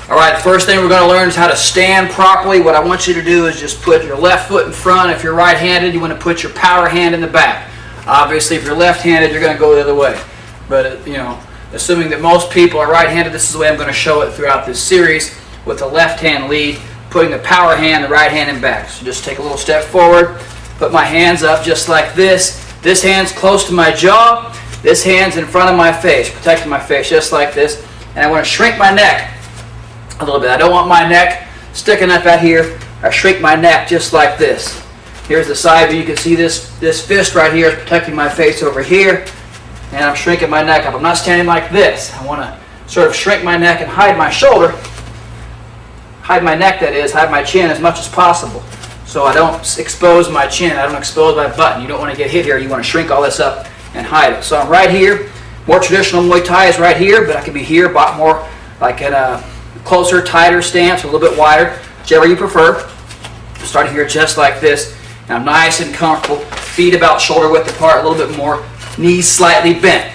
Alright, the first thing we're going to learn is how to stand properly. What I want you to do is just put your left foot in front. If you're right-handed, you want to put your power hand in the back. Obviously, if you're left-handed, you're going to go the other way. But, you know, assuming that most people are right-handed, this is the way I'm going to show it throughout this series with the left-hand lead, putting the power hand, the right hand in back. So just take a little step forward, put my hands up just like this. This hand's close to my jaw. This hand's in front of my face, protecting my face just like this. And I want to shrink my neck a little bit. I don't want my neck sticking up out here. I shrink my neck just like this. Here's the side view. You can see this fist right here is protecting my face over here. And I'm shrinking my neck up. I'm not standing like this. I want to sort of shrink my neck and hide my shoulder. Hide my neck, that is. Hide my chin as much as possible. So I don't expose my chin. I don't expose my button. You don't want to get hit here. You want to shrink all this up and hide it. So I'm right here. More traditional Muay Thai is right here, but I can be here, but more like in a closer, tighter stance, a little bit wider, whichever you prefer. Starting here just like this. And I'm nice and comfortable. Feet about shoulder width apart, a little bit more. Knees slightly bent.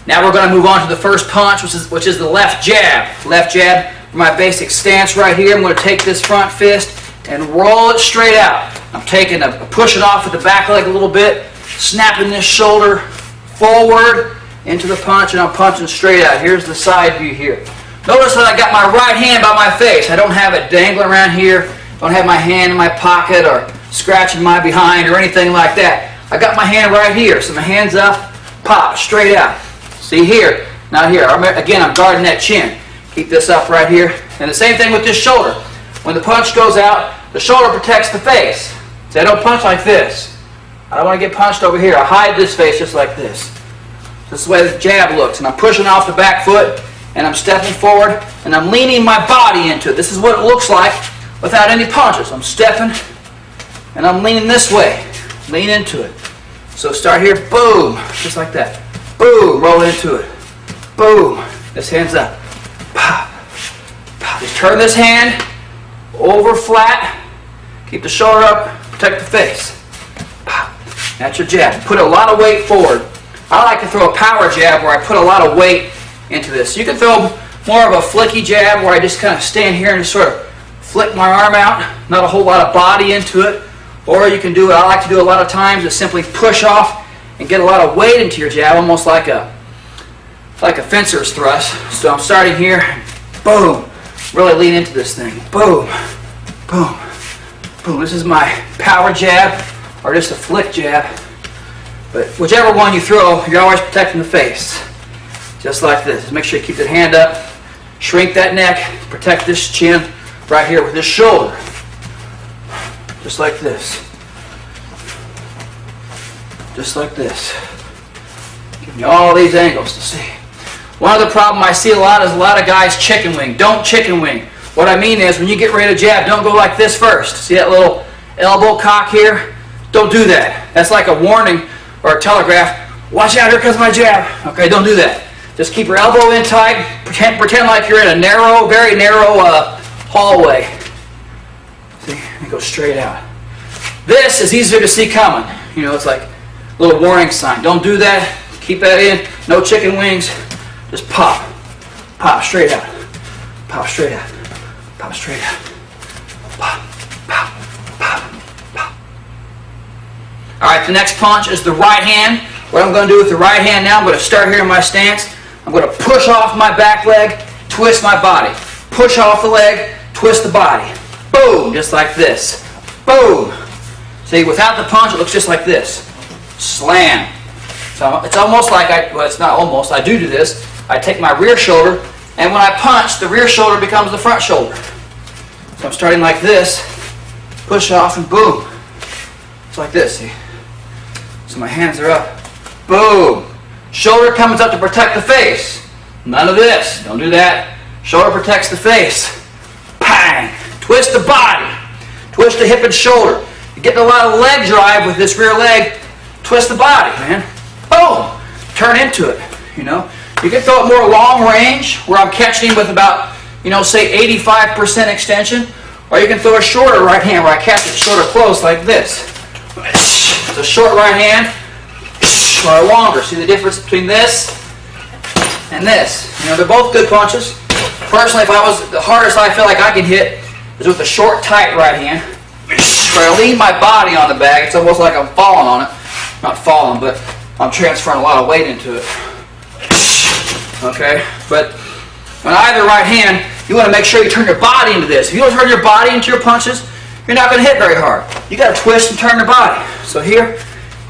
Now we're going to move on to the first punch, which is the left jab. Left jab for my basic stance right here. I'm going to take this front fist and roll it straight out. I'm pushing off with the back leg a little bit, snapping this shoulder forward into the punch, and I'm punching straight out. Here's the side view here. Notice that I got my right hand by my face. I don't have it dangling around here. Don't have my hand in my pocket or scratching my behind or anything like that. I got my hand right here. So my hand's up, pop, straight out. See here, not here. Again, I'm guarding that chin. Keep this up right here. And the same thing with this shoulder. When the punch goes out, the shoulder protects the face. See, I don't punch like this. I don't want to get punched over here. I hide this face just like this. This is the way the jab looks. And I'm pushing off the back foot, and I'm stepping forward, and I'm leaning my body into it. This is what it looks like without any punches. I'm stepping, and I'm leaning this way. Lean into it. So start here, boom, just like that. Boom, roll into it. Boom, this hand's up. Pop, pop. Just turn this hand over flat. Keep the shoulder up, protect the face. Pop. That's your jab. Put a lot of weight forward. I like to throw a power jab where I put a lot of weight into this. You can throw more of a flicky jab where I just kind of stand here and just sort of flick my arm out, not a whole lot of body into it. Or you can do what I like to do a lot of times is simply push off and get a lot of weight into your jab, almost like a fencer's thrust. So I'm starting here, boom, really lean into this thing. Boom, boom, boom. This is my power jab or just a flick jab. But whichever one you throw, you're always protecting the face. Just like this. Just make sure you keep that hand up, shrink that neck, protect this chin right here with this shoulder. Just like this. Just like this. Give me all these angles to see. One other problem I see a lot is a lot of guys chicken wing. Don't chicken wing. What I mean is when you get ready to jab, don't go like this first. See that little elbow cock here? Don't do that. That's like a warning or a telegraph. Watch out, here comes my jab. Okay, don't do that. Just keep your elbow in tight. Pretend like you're in a narrow, very narrow hallway. See, and go straight out. This is easier to see coming. You know, it's like a little warning sign. Don't do that. Keep that in. No chicken wings. Just pop. Pop straight out. Pop straight out. Pop straight out. Pop. Pop. Pop. Pop. Alright, the next punch is the right hand. What I'm going to do with the right hand now, I'm going to start here in my stance. I'm going to push off my back leg, twist my body. Push off the leg, twist the body. Boom, just like this. Boom. See, without the punch, it looks just like this. Slam. So it's almost like well, it's not almost, I do this. I take my rear shoulder, and when I punch, the rear shoulder becomes the front shoulder. So I'm starting like this, push off, and boom. It's like this, see? So my hands are up. Boom. Shoulder comes up to protect the face. None of this. Don't do that. Shoulder protects the face. Bang. Twist the body. Twist the hip and shoulder. You're getting a lot of leg drive with this rear leg. Twist the body, man. Boom. Turn into it, you know. You can throw it more long range where I'm catching with about, you know, say 85% extension. Or you can throw a shorter right hand where I catch it shorter close like this. It's a short right hand. or longer. See the difference between this and this? You know, they're both good punches. Personally, the hardest I feel like I can hit is with a short, tight right hand, where I lean my body on the bag. It's almost like I'm falling on it. Not falling, but I'm transferring a lot of weight into it. Okay? But on either right hand, you want to make sure you turn your body into this. If you don't turn your body into your punches, you're not going to hit very hard. You got to twist and turn your body. So here,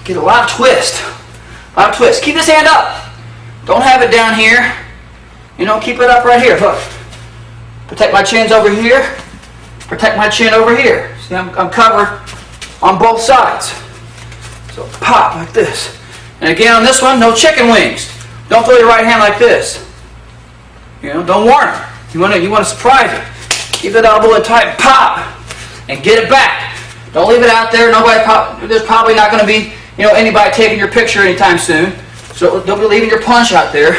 get a lot of twist. A lot of twist. Keep this hand up. Don't have it down here. You know, keep it up right here. Look. Protect my chins over here. Protect my chin over here. See, I'm covered on both sides. So pop like this. And again on this one, no chicken wings. Don't throw your right hand like this. You know, don't warn her. You want to surprise her. Keep the elbow in tight and pop. And get it back. Don't leave it out there. There's probably not going to be, you know, anybody taking your picture anytime soon. So don't be leaving your punch out there.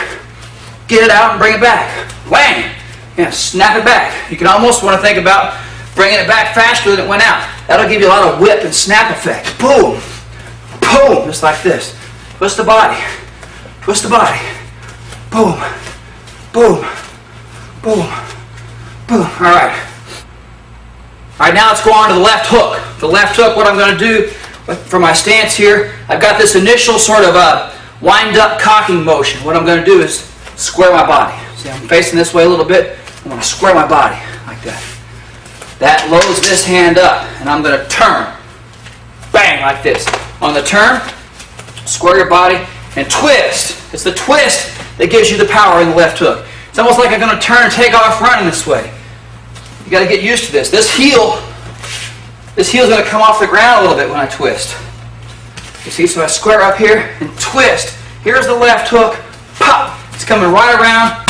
Get it out and bring it back. Whang! Yeah, snap it back. You can almost want to think about bringing it back faster than it went out. That'll give you a lot of whip and snap effect. Boom! Boom! Just like this. Twist the body. Twist the body. Boom! Boom! Boom! Boom! All right. All right, now let's go on to the left hook. The left hook, what I'm going to do for my stance here, I've got this initial sort of wind-up cocking motion. What I'm going to do is square my body. See, I'm facing this way a little bit. I'm going to square my body like that. That loads this hand up, and I'm going to turn. Bang, like this. On the turn, square your body and twist. It's the twist that gives you the power in the left hook. It's almost like I'm going to turn and take off running this way. You got to get used to this. This heel's going to come off the ground a little bit when I twist. You see, so I square up here and twist. Here's the left hook. Pop! It's coming right around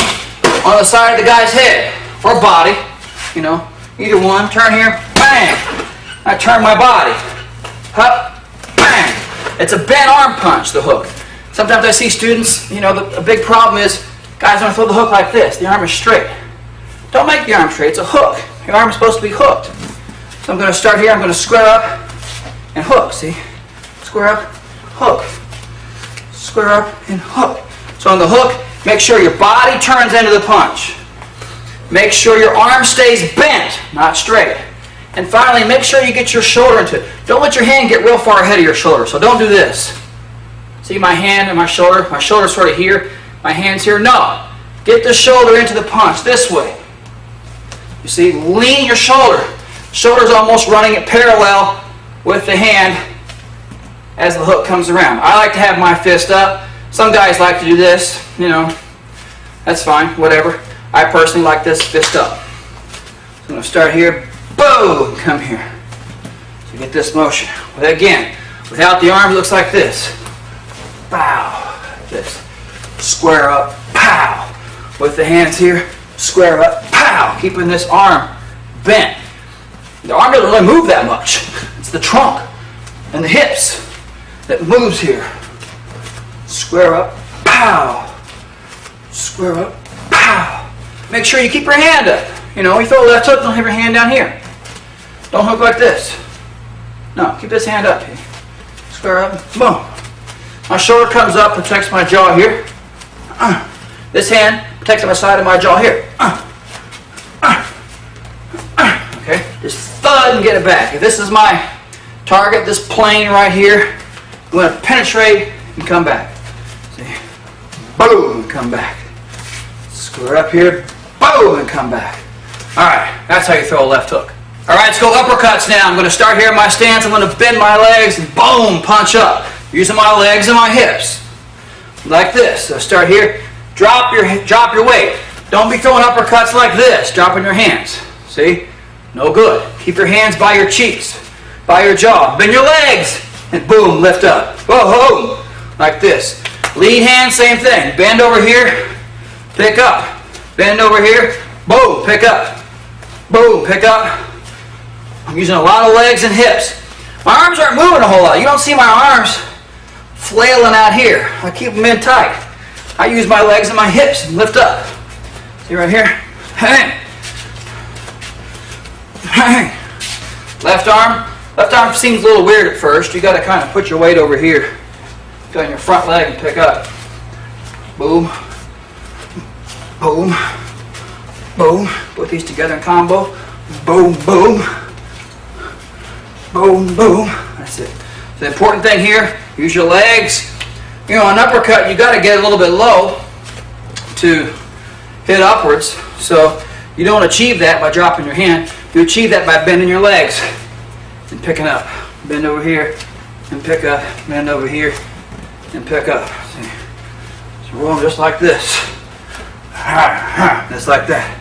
on the side of the guy's head or body. You know, either one. Turn here. Bang! I turn my body. Up. Bang! It's a bent arm punch, the hook. Sometimes I see students, you know, the big problem is guys don't throw the hook like this. The arm is straight. Don't make the arm straight. It's a hook. Your arm is supposed to be hooked. So I'm going to start here. I'm going to square up and hook. See? Square up, hook. Square up and hook. So on the hook, make sure your body turns into the punch. Make sure your arm stays bent, not straight. And finally, make sure you get your shoulder into it. Don't let your hand get real far ahead of your shoulder. So don't do this. See my hand and my shoulder? My shoulder's sort of here. My hand's here. No. Get the shoulder into the punch this way. You see, lean your shoulder. Shoulder's almost running it parallel with the hand as the hook comes around. I like to have my fist up. Some guys like to do this, you know. That's fine, whatever. I personally like this fist up. So I'm going to start here. Boom! Come here. So you get this motion. But again, without the arm, it looks like this. Bow. This. Square up. Pow. With the hands here. Square up, pow, keeping this arm bent. The arm doesn't really move that much. It's the trunk and the hips that moves here. Square up, pow. Square up, pow. Make sure you keep your hand up. You know, you throw a left hook, don't have your hand down here. Don't hook like this. No, keep this hand up. Square up, boom. My shoulder comes up, protects my jaw here. This hand protects my side of my jaw here. Okay, just thud and get it back. If this is my target, this plane right here, I'm going to penetrate and come back. See? Boom, and come back. Square up here, boom, and come back. Alright, that's how you throw a left hook. Alright, let's go uppercuts now. I'm going to start here in my stance. I'm going to bend my legs and boom, punch up. Using my legs and my hips. Like this. So start here. Drop your weight. Don't be throwing uppercuts like this. Dropping your hands. See? No good. Keep your hands by your cheeks, by your jaw. Bend your legs, and boom, lift up. Whoa, like this. Lead hand, same thing. Bend over here, pick up. Bend over here, boom, pick up. Boom, pick up. I'm using a lot of legs and hips. My arms aren't moving a whole lot. You don't see my arms flailing out here. I keep them in tight. I use my legs and my hips and lift up. See right here? Hang. Hang. Left arm seems a little weird at first. You got to kind of put your weight over here. Go on your front leg and pick up. Boom, boom, boom. Put these together in combo. Boom, boom, boom, boom. That's it. So the important thing here, use your legs. You know, an uppercut, you got to get a little bit low to hit upwards. So you don't achieve that by dropping your hand. You achieve that by bending your legs and picking up. Bend over here and pick up. Bend over here and pick up. See? So roll them just like this. Just like that.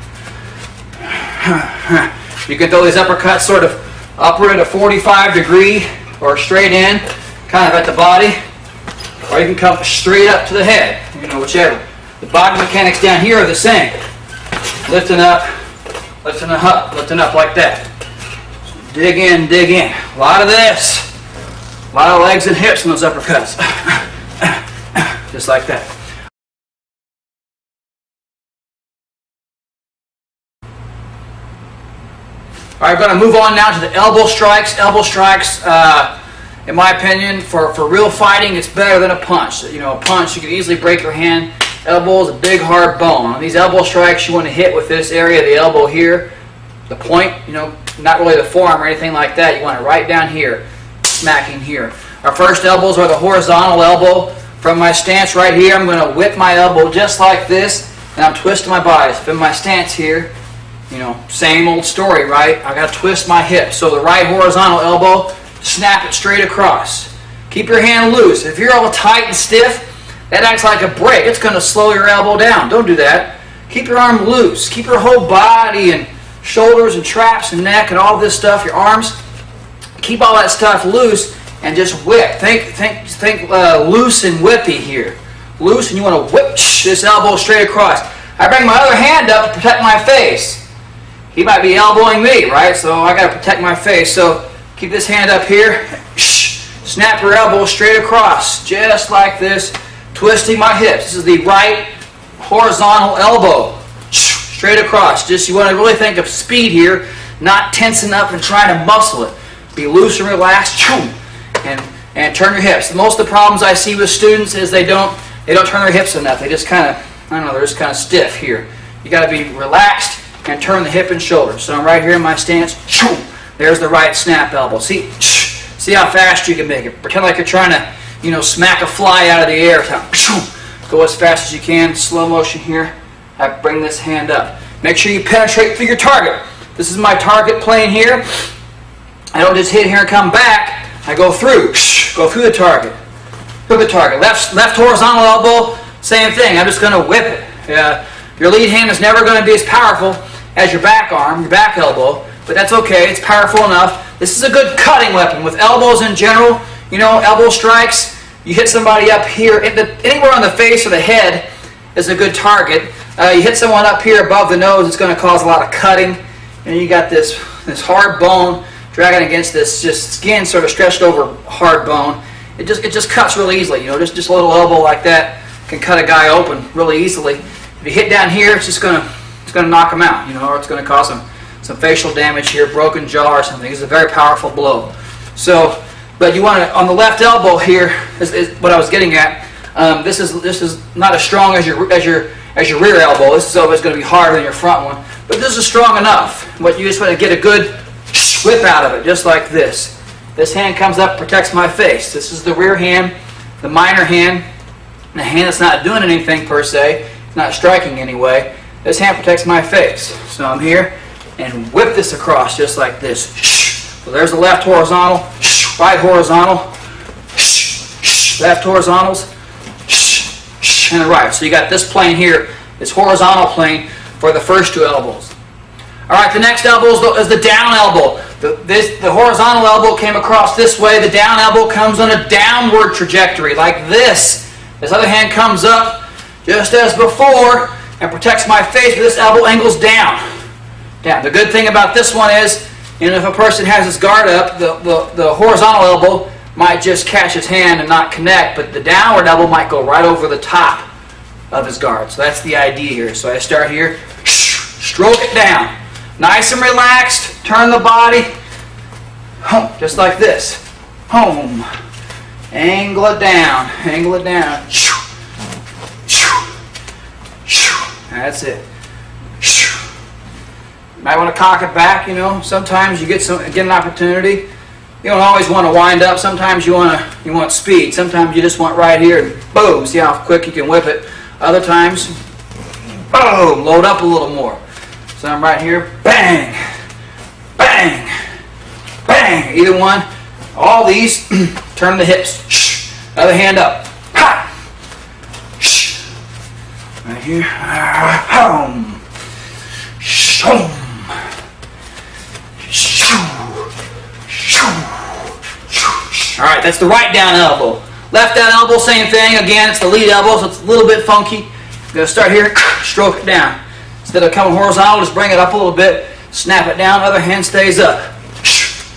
You can throw these uppercuts sort of upward at a 45-degree or straight in, kind of at the body, or you can come straight up to the head, you know, whichever. The body mechanics down here are the same. Lifting up, lifting up, lifting up like that. So dig in, dig in. A lot of this. A lot of legs and hips in those uppercuts. Just like that. All right, we're going to move on now to the elbow strikes. Elbow strikes, in my opinion, for real fighting, it's better than a punch. You know, a punch, you can easily break your hand. Elbow is a big, hard bone. On these elbow strikes, you want to hit with this area of the elbow here, the point, you know, not really the forearm or anything like that. You want it right down here, smacking here. Our first elbows are the horizontal elbow. From my stance right here, I'm going to whip my elbow just like this, and I'm twisting my body. So in my stance here, you know, same old story, right? I got to twist my hip. So the right horizontal elbow, snap it straight across. Keep your hand loose. If you're all tight and stiff, that acts like a brake. It's going to slow your elbow down. Don't do that. Keep your arm loose. Keep your whole body and shoulders and traps and neck and all this stuff, your arms. Keep all that stuff loose and just whip. Think loose and whippy here. Loose, and you want to whip this elbow straight across. I bring my other hand up to protect my face. He might be elbowing me, right? So I got to protect my face. So keep this hand up here. Snap your elbow straight across, just like this, twisting my hips. This is the right horizontal elbow, straight across. Just you want to really think of speed here, not tensing up and trying to muscle it. Be loose and relaxed, and turn your hips. Most of the problems I see with students is they don't turn their hips enough. They just kind of, I don't know, they're just kind of stiff here. You got to be relaxed and turn the hip and shoulder. So I'm right here in my stance. There's the right snap elbow. See how fast you can make it. Pretend like you're trying to, you know, smack a fly out of the air. Go as fast as you can. Slow motion here. I bring this hand up. Make sure you penetrate through your target. This is my target plane here. I don't just hit here and come back. I go through. Go through the target. Through the target. Left horizontal elbow, same thing. I'm just going to whip it. Your lead hand is never going to be as powerful as your back arm, your back elbow, but that's okay. It's powerful enough. This is a good cutting weapon. With elbows in general, you know, elbow strikes, you hit somebody up here, anywhere on the face or the head is a good target. You hit someone up here above the nose, it's going to cause a lot of cutting. And you got this hard bone dragging against this just skin sort of stretched over hard bone. It just cuts really easily. You know, just a little elbow like that can cut a guy open really easily. If you hit down here, it's going to knock him out. You know, or it's going to cause some facial damage here, broken jaw or something. It's a very powerful blow. So, but you want to, on the left elbow here is what I was getting at. This is not as strong as your rear elbow. This is always going to be harder than your front one. But this is strong enough. But you just want to get a good whip out of it, just like this. This hand comes up, protects my face. This is the rear hand, the minor hand, the hand that's not doing anything per se, not striking anyway. This hand protects my face. So I'm here and whip this across just like this. So there's the left horizontal, right horizontal, left horizontals, and the right. So you got this plane here, this horizontal plane for the first two elbows. All right, the next elbow is the down elbow. The horizontal elbow came across this way. The down elbow comes on a downward trajectory like this. This other hand comes up just as before and protects my face, but this elbow angles down. Down. The good thing about this one is, you know, if a person has his guard up, the horizontal elbow might just catch his hand and not connect, but the downward elbow might go right over the top of his guard. So that's the idea here. So I start here, stroke it down. Nice and relaxed, turn the body, home, just like this. Home. Angle it down. Angle it down. That's it. Might want to cock it back, you know. Sometimes you get an opportunity. You don't always want to wind up. Sometimes you want speed. Sometimes you just want right here and boom. See how quick you can whip it. Other times, boom, load up a little more. So I'm right here, bang, bang, bang. Either one. All these, turn the hips. Other hand up. Ha! Right here. Boom. Shoom. All right, that's the right down elbow. Left down elbow, same thing. Again, it's the lead elbow, so it's a little bit funky. You're going to start here, stroke it down. Instead of coming horizontal, just bring it up a little bit, snap it down, other hand stays up.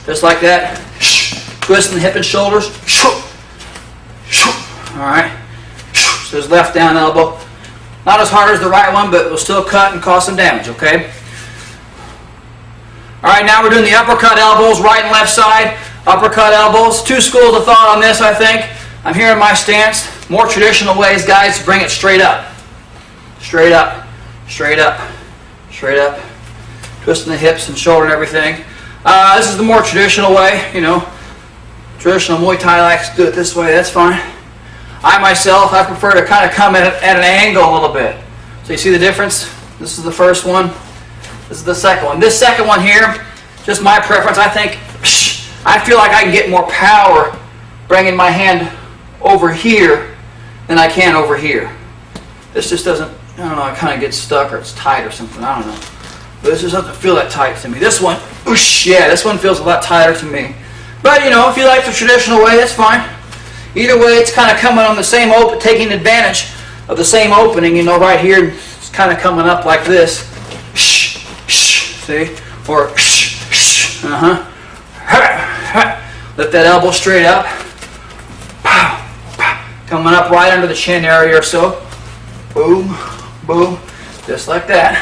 Just like that. Twisting the hip and shoulders. All right. So there's left down elbow. Not as hard as the right one, but it will still cut and cause some damage, okay? All right, now we're doing the uppercut elbows, right and left side. Uppercut elbows. Two schools of thought on this, I think. I'm here in my stance. More traditional ways, guys, to bring it straight up. Straight up. Straight up. Straight up. Twisting the hips and shoulder and everything. This is the more traditional way, you know. Traditional Muay Thai likes to do it this way. That's fine. I prefer to kind of come at an angle a little bit. So you see the difference? This is the first one. This is the second one. This second one here, just my preference, I feel like I can get more power bringing my hand over here than I can over here. This just doesn't, I don't know, it kind of gets stuck or it's tight or something, I don't know. But this just doesn't feel that tight to me. This one, yeah, this one feels a lot tighter to me. But, you know, if you like the traditional way, that's fine. Either way, it's kind of coming on the same open, taking advantage of the same opening, you know, right here. It's kind of coming up like this. See? Or, lift that elbow straight up. Coming up right under the chin area or so. Boom, boom, just like that.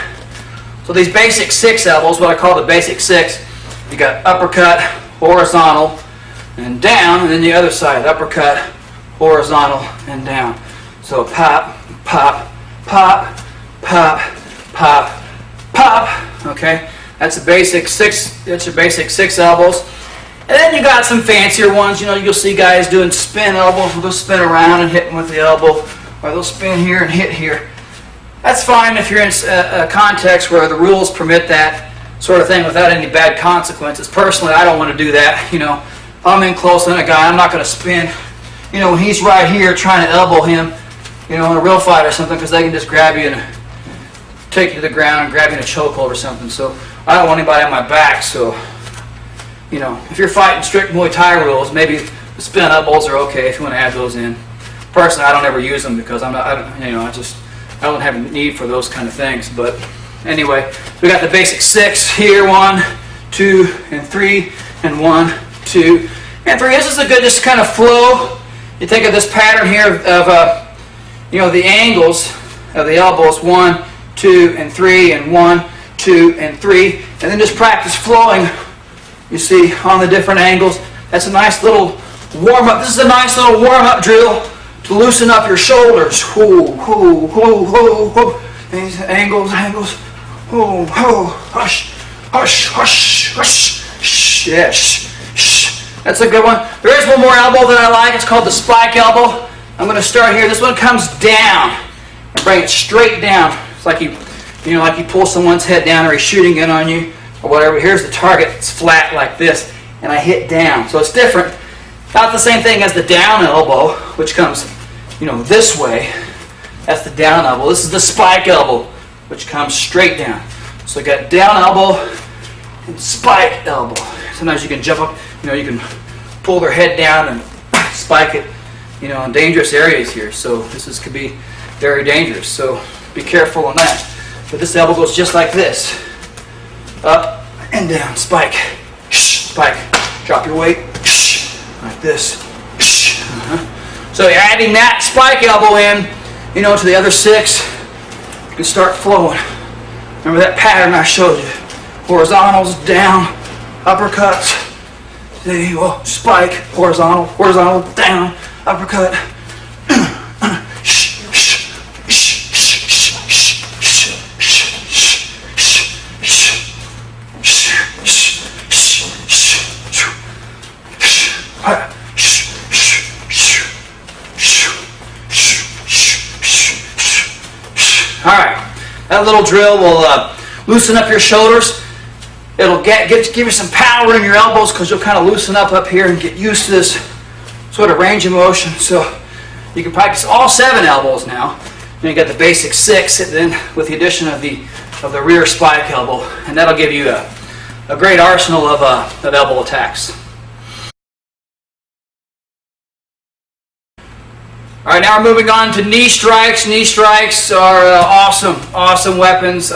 So these basic 6 elbows, what I call the basic 6, you got uppercut, horizontal, and down, and then the other side, uppercut, horizontal, and down. So pop, pop, pop, pop, pop, pop. Okay, that's the basic 6. That's your basic 6 elbows. And then you got some fancier ones. You know, you'll see guys doing spin elbows. They'll spin around and hit them with the elbow, or they'll spin here and hit here. That's fine if you're in a context where the rules permit that sort of thing without any bad consequences. Personally, I don't want to do that. You know, if I'm in close on a guy, I'm not going to spin. You know, when he's right here trying to elbow him, you know, in a real fight or something, because they can just grab you and take you to the ground and grab you in a chokehold or something. So I don't want anybody on my back. So, you know, if you're fighting strict Muay Thai rules, maybe the spin elbows are okay if you want to add those in. Personally, I don't ever use them because I don't have a need for those kind of things. But anyway, we got the basic 6 here, 1, 2, and 3, and 1, 2, and 3. This is a good just kind of flow. You think of this pattern here of you know, the angles of the elbows, 1, 2, and 3, and 1, 2, and 3, and then just practice flowing. You see on the different angles. That's a nice little warm up. This is a nice little warm up drill to loosen up your shoulders. Hoo, hoo, hoo, hoo, hoo. These angles, angles. Hoo, hoo, hush, hush, hush, hush, shh, yeah, shh, shh. That's a good one. There is one more elbow that I like. It's called the spike elbow. I'm going to start here. This one comes down and bring it straight down. It's like you know, like you pull someone's head down or he's shooting in on you or whatever. Here's the target. It's flat like this, and I hit down. So it's different. Not the same thing as the down elbow, which comes, you know, this way. That's the down elbow. This is the spike elbow, which comes straight down. So you got down elbow and spike elbow. Sometimes you can jump up, you know, you can pull their head down and spike it, you know, in dangerous areas here. So could be very dangerous. So be careful on that. But this elbow goes just like this. Up and down, spike, spike. Drop your weight, like this. So you're adding that spike elbow in, you know, to the other 6. You can start flowing. Remember that pattern I showed you. Horizontals, down, uppercuts, There you go. Spike, horizontal, horizontal, down, uppercut. Alright, that little drill will loosen up your shoulders. It'll give you some power in your elbows because you'll kind of loosen up here and get used to this sort of range of motion. So you can practice all 7 elbows now. And you got the basic 6, and then with the addition of the rear spike elbow, and that'll give you a great arsenal of elbow attacks. All right, now we're moving on to knee strikes. Knee strikes are awesome weapons.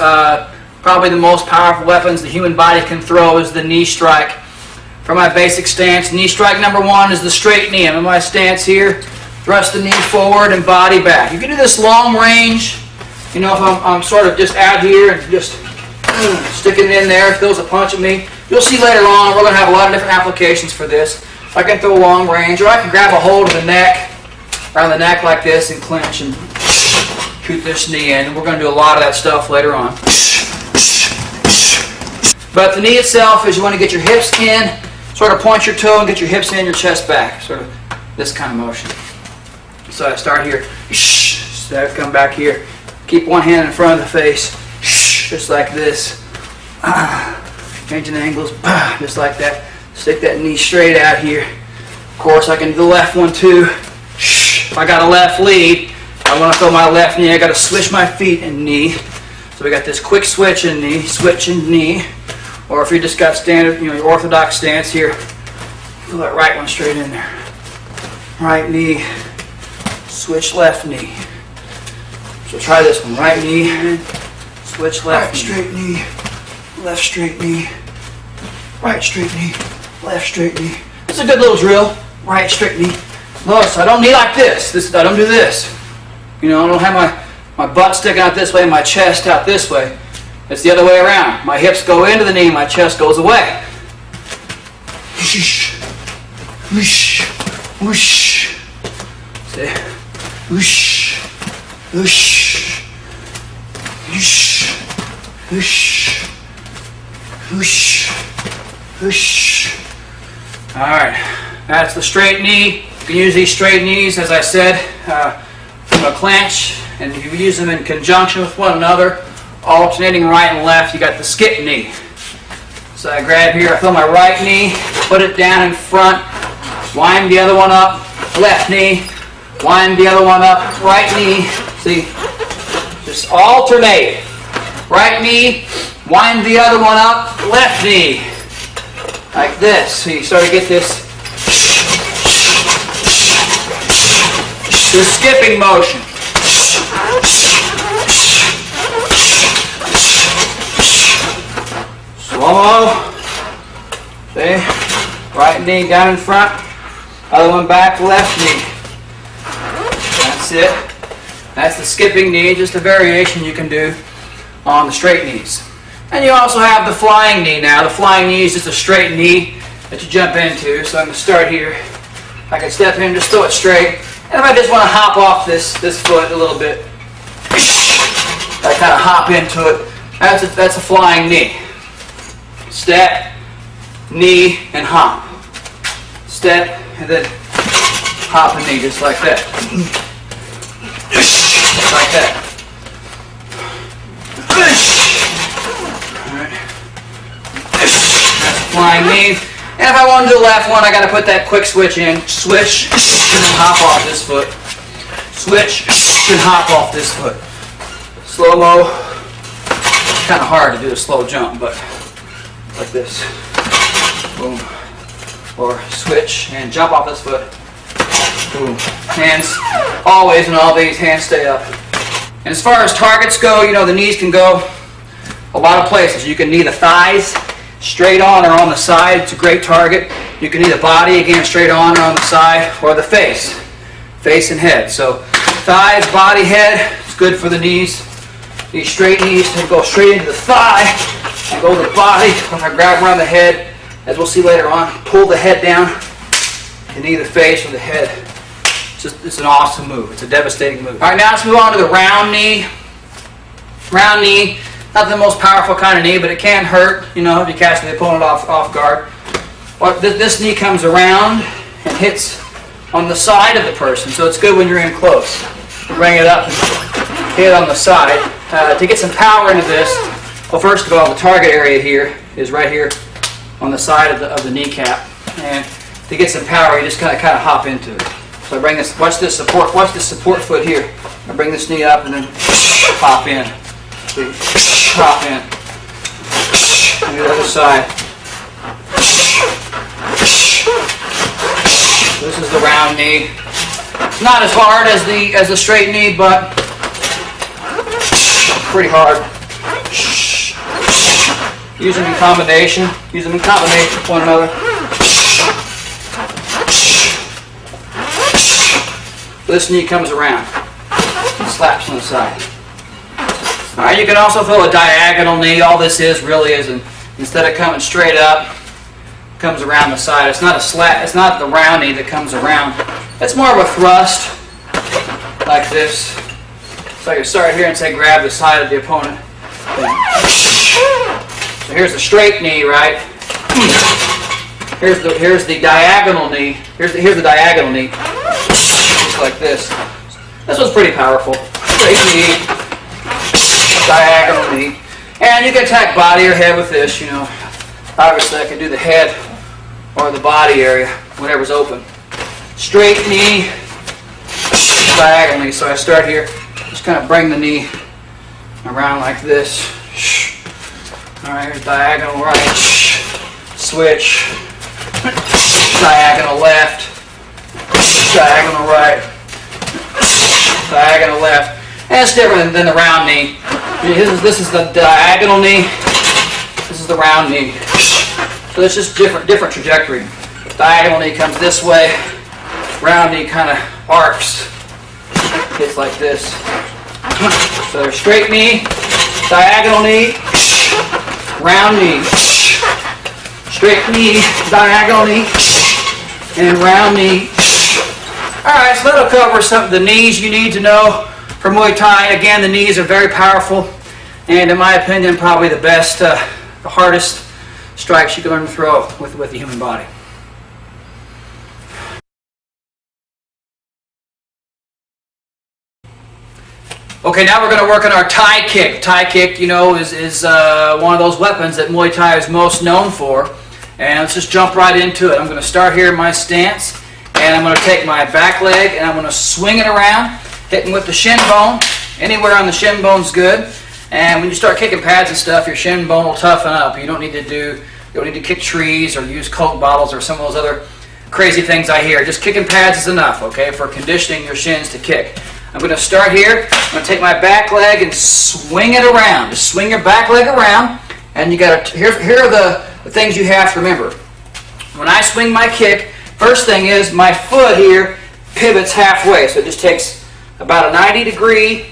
Probably the most powerful weapons the human body can throw is the knee strike. For my basic stance, knee strike number 1 is the straight knee. I'm in my stance here. Thrust the knee forward and body back. You can do this long range. You know, if I'm sort of just out here and just sticking it in there, it feels a punch at me. You'll see later on, we're going to have a lot of different applications for this. I can throw a long range, or I can grab a hold of the neck, around the neck like this, and clench and shoot this knee in. And we're going to do a lot of that stuff later on. But the knee itself is you want to get your hips in, sort of point your toe and get your hips in, your chest back. Sort of this kind of motion. So I start here, so I come back here, keep one hand in front of the face, just like this. Changing angles, just like that. Stick that knee straight out here. Of course, I can do the left one too. If I got a left lead, I want to throw my left knee, I got to switch my feet and knee. So we got this quick switch and knee, switch and knee. Or if you just got standard, you know, your orthodox stance here, throw that right one straight in there. Right knee, switch left knee. So try this one. Right knee, switch left knee. Straight knee, left straight knee, right straight knee, left straight knee. It's a good little drill. Right straight knee. Notice I don't knee like this. I don't do this. You know, I don't have my butt sticking out this way and my chest out this way. It's the other way around. My hips go into the knee, my chest goes away. Whoosh, whoosh, whoosh. See? Whoosh, whoosh, whoosh, whoosh, whoosh, whoosh. All right, that's the straight knee. You can use these straight knees, as I said, from a clench, and you use them in conjunction with one another, alternating right and left. You got the skip knee. So I grab here, I throw my right knee, put it down in front, wind the other one up, left knee, wind the other one up, right knee. See, just alternate. Right knee, wind the other one up, left knee. Like this. So you sort of get this skipping motion. Slow-mo. See? Right knee down in front. Other one back, left knee. That's it. That's the skipping knee, just a variation you can do on the straight knees. And you also have the flying knee now. The flying knee is just a straight knee that you jump into. So I'm going to start here. I can step in, just throw it straight. And if I just want to hop off this foot a little bit, I kind of hop into it. That's a flying knee. Step, knee, and hop. Step, and then hop and knee, just like that. Just like that. Alright. That's a flying knee. And if I want to do the left one, I got to put that quick switch in. Switch, and then hop off this foot. Switch, and hop off this foot. Slow-mo. Kind of hard to do a slow jump, but like this. Boom. Or switch and jump off this foot. Boom. Hands, always in all these, hands stay up. And as far as targets go, you know, the knees can go a lot of places. You can knee the thighs straight on or on the side. It's a great target. You can knee the body, again, straight on or on the side, or the face. Face and head. So thighs, body, head, it's good for the knees. These straight knees can go straight into the thigh and go to the body. When I grab around the head, as we'll see later on, pull the head down in either face or the head. It's an awesome move. It's a devastating move. All right, now let's move on to the round knee. Round knee, not the most powerful kind of knee, but it can hurt, you know, if you catch the opponent off guard. Well, this knee comes around and hits on the side of the person, so it's good when you're in close. You bring it up and hit it on the side. To get some power into this, well, first of all, the target area here is right here on the side of the kneecap, and to get some power, you just kind of hop into it. So I bring this. Watch this support foot here. I bring this knee up and then hop in. Hop in. And the other side. This is the round knee. It's not as hard as the straight knee, but pretty hard. Use them in combination. Use them in combination with one another. This knee comes around and slaps on the side. All right, you can also throw a diagonal knee. All this really is, instead of coming straight up, it comes around the side. It's not a slap. It's not the round knee that comes around. It's more of a thrust, like this. So I can start here and say grab the side of the opponent. So here's the straight knee, right? Here's the diagonal knee. Here's the diagonal knee. Just like this. This one's pretty powerful. Straight knee, diagonal knee. And you can attack body or head with this, you know. Obviously I can do the head or the body area, whatever's open. Straight knee, diagonal knee. So I start here, just kind of bring the knee around like this. Alright, here's diagonal right, switch, diagonal left, diagonal right, diagonal left. And it's different than the round knee. This is the diagonal knee, this is the round knee. So it's just different trajectory. Diagonal knee comes this way, round knee kind of arcs, hits like this. So there's straight knee, diagonal knee, round knee, straight knee, diagonal knee, and round knee. Alright, so that'll cover some of the knees you need to know for Muay Thai. Again, the knees are very powerful, and in my opinion, probably the best, the hardest strikes you can learn to throw with the human body. Okay, now we're going to work on our Thai kick. Thai kick, you know, is one of those weapons that Muay Thai is most known for. And let's just jump right into it. I'm going to start here in my stance, and I'm going to take my back leg and I'm going to swing it around, hitting with the shin bone. Anywhere on the shin bone's good. And when you start kicking pads and stuff, your shin bone will toughen up. You don't need to kick trees or use Coke bottles or some of those other crazy things I hear. Just kicking pads is enough, okay, for conditioning your shins to kick. I'm going to start here. I'm going to take my back leg and swing it around. Just swing your back leg around, and you got to. Here are the things you have to remember. When I swing my kick, first thing is my foot here pivots halfway, so it just takes about a 90-degree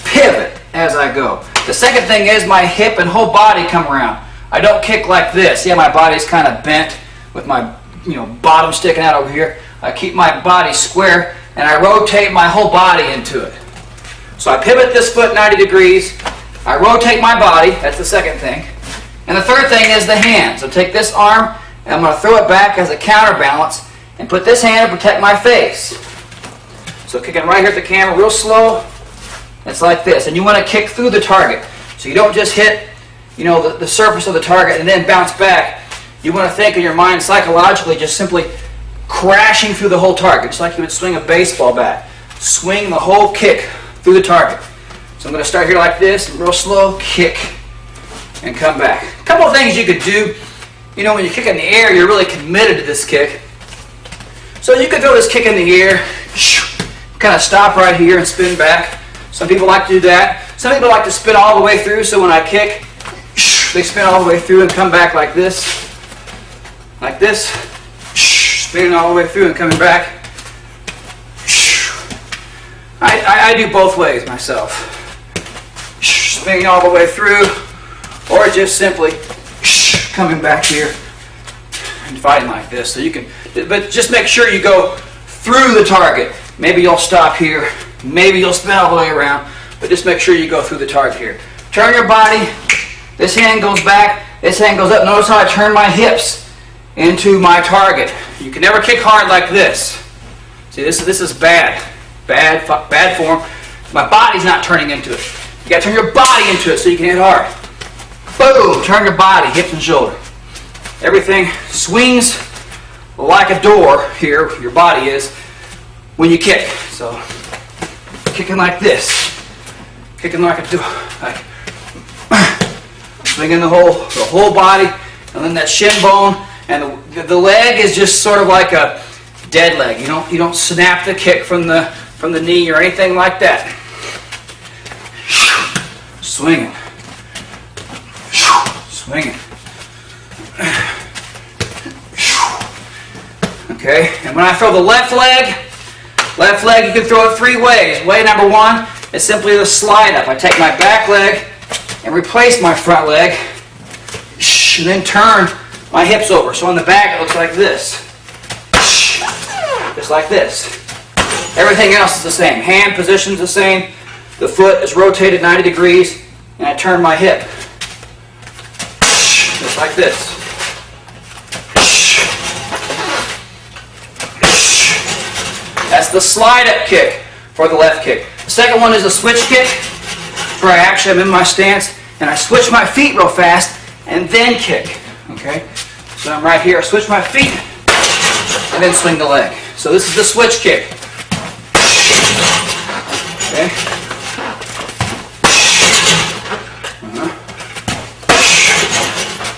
pivot as I go. The second thing is my hip and whole body come around. I don't kick like this. Yeah, my body's kind of bent with my bottom sticking out over here. I keep my body square, and I rotate my whole body into it. So I pivot this foot 90 degrees. I rotate my body. That's the second thing. And the third thing is the hand. So take this arm, and I'm going to throw it back as a counterbalance, and put this hand to protect my face. So kicking right here at the camera, real slow. It's like this. And you want to kick through the target. So you don't just hit, the surface of the target and then bounce back. You want to think in your mind psychologically, just simply crashing through the whole target, just like you would swing a baseball bat. Swing the whole kick through the target. So I'm going to start here like this, real slow, kick, and come back. A couple of things you could do. When you kick in the air, you're really committed to this kick. So you could throw this kick in the air, kind of stop right here and spin back. Some people like to do that. Some people like to spin all the way through, so when I kick, they spin all the way through and come back like this. Like this. Spinning all the way through and coming back. I do both ways myself. Spinning all the way through, or just simply coming back here and fighting like this. So you can, but just make sure you go through the target. Maybe you'll stop here. Maybe you'll spin all the way around. But just make sure you go through the target here. Turn your body. This hand goes back. This hand goes up. Notice how I turn my hips into my target. You can never kick hard like this. See, this is bad. Bad form. My body's not turning into it. You got to turn your body into it so you can hit hard. Boom! Turn your body, hips and shoulder. Everything swings like a door here, your body is, when you kick. So, kicking like this. Kicking like a door. Like, swinging the whole body, and then that shin bone, and the leg is just sort of like a dead leg. You don't snap the kick from the knee or anything like that. Swinging. Swinging. Okay, and when I throw the left leg, you can throw it 3 ways. Way number 1 is simply the slide up. I take my back leg and replace my front leg, and then turn my hips over. So on the back it looks like this. Just like this. Everything else is the same. Hand position's the same. The foot is rotated 90 degrees, and I turn my hip. Just like this. That's the slide up kick for the left kick. The second one is a switch kick, where I'm in my stance and I switch my feet real fast and then kick. Okay? So I'm right here, I switch my feet and then swing the leg. So this is the switch kick. Okay?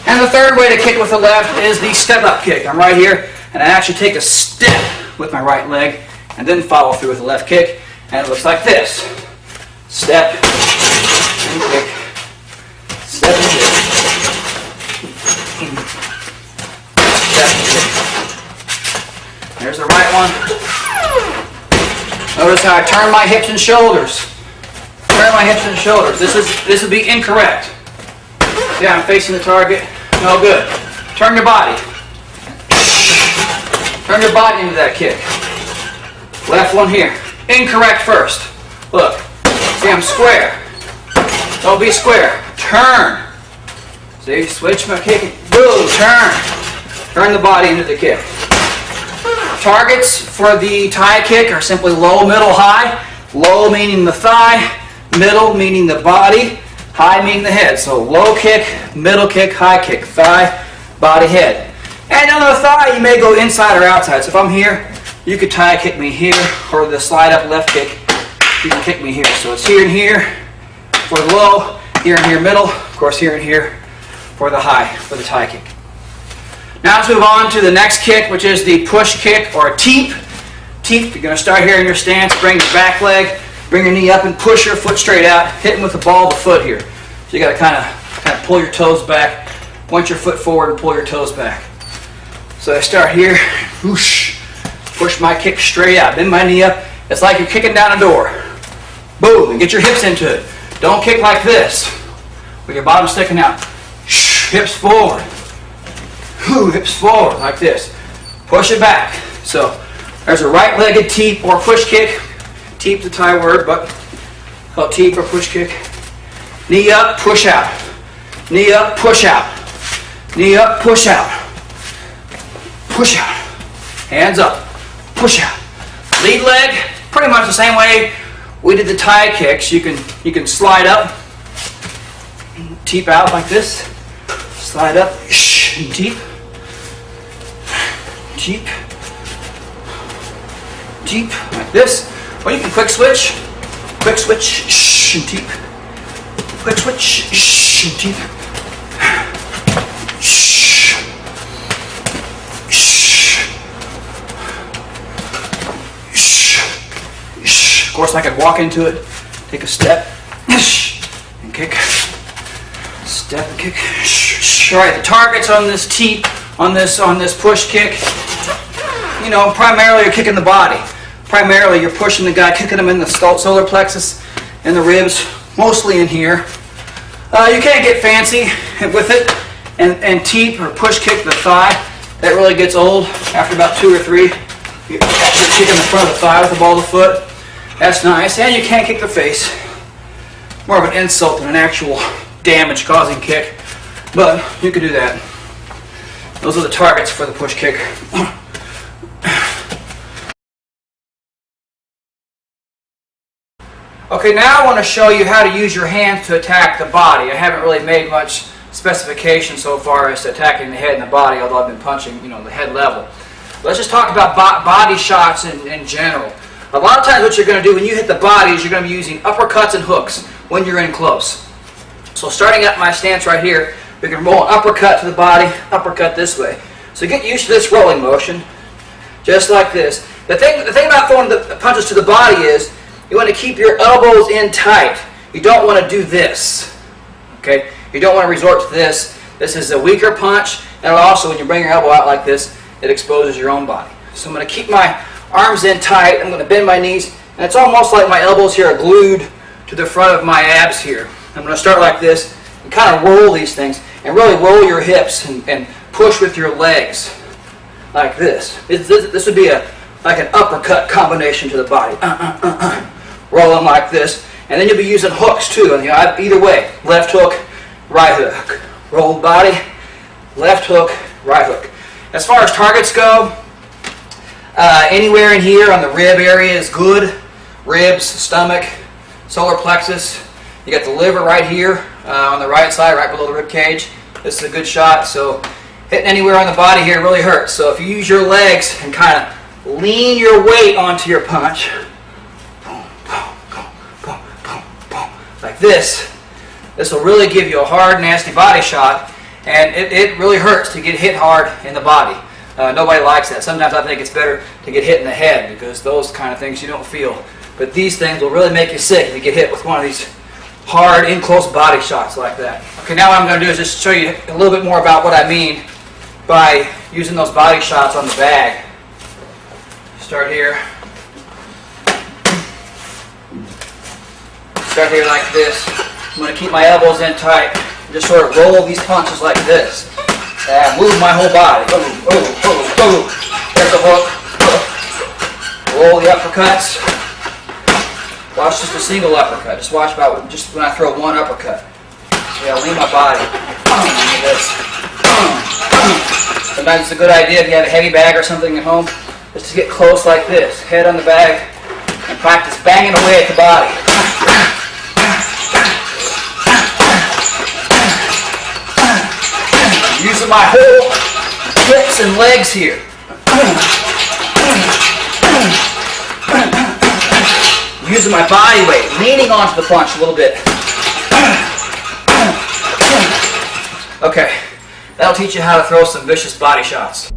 And the third way to kick with the left is the step up kick. I'm right here and I actually take a step with my right leg and then follow through with the left kick, and it looks like this. Step and kick. Step and kick. Step and kick. There's the right one. Notice how I turn my hips and shoulders. Turn my hips and shoulders. This would be incorrect. See how I'm facing the target? No good. Turn your body. Turn your body into that kick. Left one here. Incorrect first. Look. See, I'm square. Don't be square. Turn. See, switch my kick. Boom, turn. Turn the body into the kick. Targets for the tie kick are simply low, middle, high. Low meaning the thigh, middle meaning the body, high meaning the head. So low kick, middle kick, high kick, thigh, body, head. And on the thigh, you may go inside or outside. So if I'm here, you could tie kick me here, or the slide up left kick, you can kick me here. So it's here and here for the low, here and here middle, of course here and here for the high, for the tie kick. Now let's move on to the next kick, which is the push kick or teep. Teep, you're going to start here in your stance, bring your back leg, bring your knee up and push your foot straight out, hitting with the ball of the foot here. So you got to kind of pull your toes back, point your foot forward and pull your toes back. So I start here, whoosh, push my kick straight out, bend my knee up. It's like you're kicking down a door. Boom, and get your hips into it. Don't kick like this, with your bottom sticking out. Hips forward. Hips forward, like this. Push it back. So there's a right-legged teep or push kick. Teep's a Thai word, but called teep or push kick. Knee up, push out. Knee up, push out. Knee up, push out. Push out. Hands up. Push out. Lead leg, pretty much the same way we did the Thai kicks. You can slide up, teep out like this. Slide up, and teep. Teep. Teep, like this. Or you can quick switch, and teep. Quick switch, and teep. Of course, I could walk into it, take a step, and kick. Step and kick. All right, the targets on this teep, on this push kick, primarily you're kicking the body. Primarily you're pushing the guy, kicking him in the solar plexus and the ribs, mostly in here. You can't get fancy with it and teep or push kick the thigh. That really gets old after about 2 or 3. You kick in the front of the thigh with the ball of the foot. That's nice. And you can't kick the face. More of an insult than an actual damage-causing kick. But you can do that. Those are the targets for the push kick. Okay, now I want to show you how to use your hands to attack the body. I haven't really made much specification so far as to attacking the head and the body, although I've been punching, the head level. Let's just talk about body shots in general. A lot of times what you're going to do when you hit the body is you're going to be using uppercuts and hooks when you're in close. So starting at my stance right here, we can roll an uppercut to the body, uppercut this way. So get used to this rolling motion, just like this. The thing about throwing the punches to the body is you want to keep your elbows in tight. You don't want to do this. Okay? You don't want to resort to this. This is a weaker punch, and also when you bring your elbow out like this, it exposes your own body. So I'm going to keep my arms in tight. I'm going to bend my knees, and it's almost like my elbows here are glued to the front of my abs here. I'm going to start like this and kind of roll these things, and really roll your hips and push with your legs like this. This would be like an uppercut combination to the body. Roll them like this, and then you'll be using hooks too. And either way, left hook, right hook, roll body, left hook, right hook. As far as targets go, anywhere in here on the rib area is good. Ribs, stomach, solar plexus. You got the liver right here on the right side, right below the rib cage. This is a good shot. So hitting anywhere on the body here really hurts. So if you use your legs and kind of lean your weight onto your punch, boom, boom, boom, boom, boom, boom, like this will really give you a hard, nasty body shot. And it really hurts to get hit hard in the body. Nobody likes that. Sometimes I think it's better to get hit in the head because those kind of things you don't feel. But these things will really make you sick if you get hit with one of these hard, in-close body shots like that. Okay, now what I'm going to do is just show you a little bit more about what I mean by using those body shots on the bag. Start here. Start here like this. I'm going to keep my elbows in tight. Just sort of roll these punches like this. And move my whole body. Boom, boom, boom, boom. There's the hook. Roll the uppercuts. Watch just a single uppercut. Just watch about just when I throw one uppercut. See, I'll lean my body. Like this. Sometimes it's a good idea if you have a heavy bag or something at home, just to get close like this. Head on the bag and practice banging away at the body. Using my whole hips and legs here. Using my body weight, leaning onto the punch a little bit. Okay, that'll teach you how to throw some vicious body shots.